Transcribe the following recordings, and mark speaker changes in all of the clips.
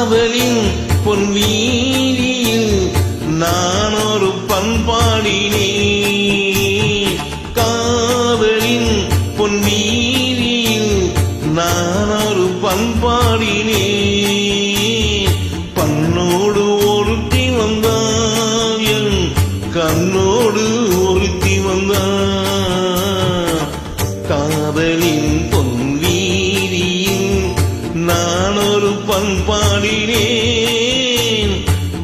Speaker 1: காதலின் பொன் வீதியில் நான் ஒரு பண்பாடினேன். காதலின் பொன் வீதியில் நான் ஒரு பண்பாடினேன். பண்ணோடு ஒருத்தி வந்தாள், என் கண்ணோடு ஒருத்தி வந்தாள். காதலின் பொன் வீதியில் நான் ஒரு பண்பாடினேன்.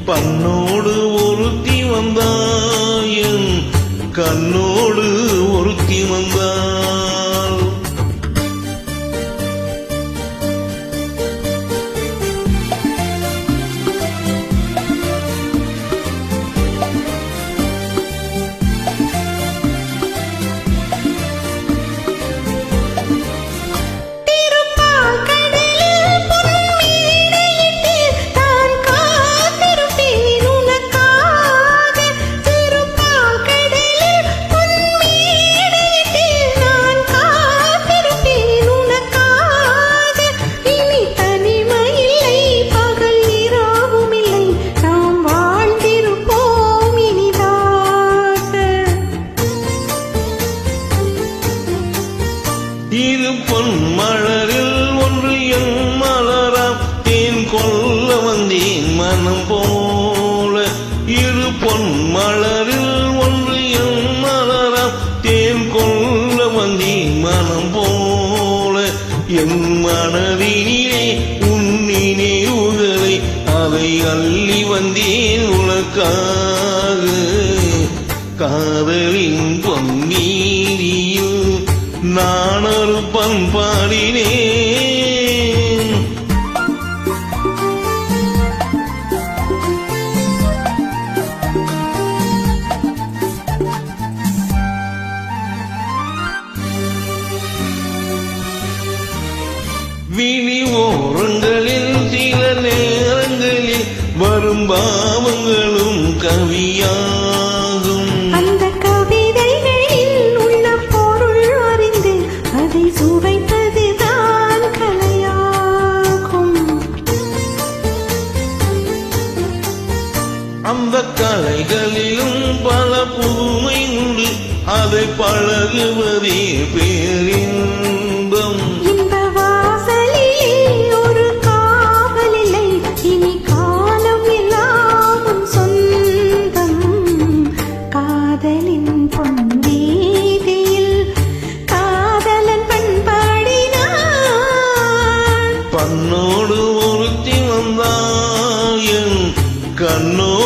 Speaker 1: பண்ணோடு ஒருத்தி வந்தாள், என் கண்ணோடு ஒருத்தி வந்தாள். இரு பொன் மலரில் ஒன்று என் மலராம் தேன் கொல்ல வந்தேன் மனம் போல. இரு பொன் மலரில் ஒன்று என் மலராம் தேன் கொல்ல வந்தேன் மனம் போல. என் மனதினிலே உன்னினே உகளை அதை அள்ளி வந்தேன் உனக்காக. காதலின் பொன்னீரியில் நான் ஒரு பண்பாடினேன். விழி ஓரங்களில் சில நேரங்களில் வரும் பாவங்களும் கவியாகும்.
Speaker 2: அந்த கவிதைகளில் உள்ள பொருள் அறிந்து அதை சுவைப்பதுதான் கலையாகும்.
Speaker 1: அந்த கலைகளிலும் பல புதுமை உண்டு, அதை பழகுவதே பேரின்பம்.
Speaker 2: இந்த வாசலிலே ஒரு காவல் இல்லை, இனி காலம் எல்லாம் சொந்தம். காதலின் பொன் வீதியில் காதலன் பண்பாடினான்.
Speaker 1: பண்ணோடு ஒருத்தி வந்தாள், என் கண்ணோடு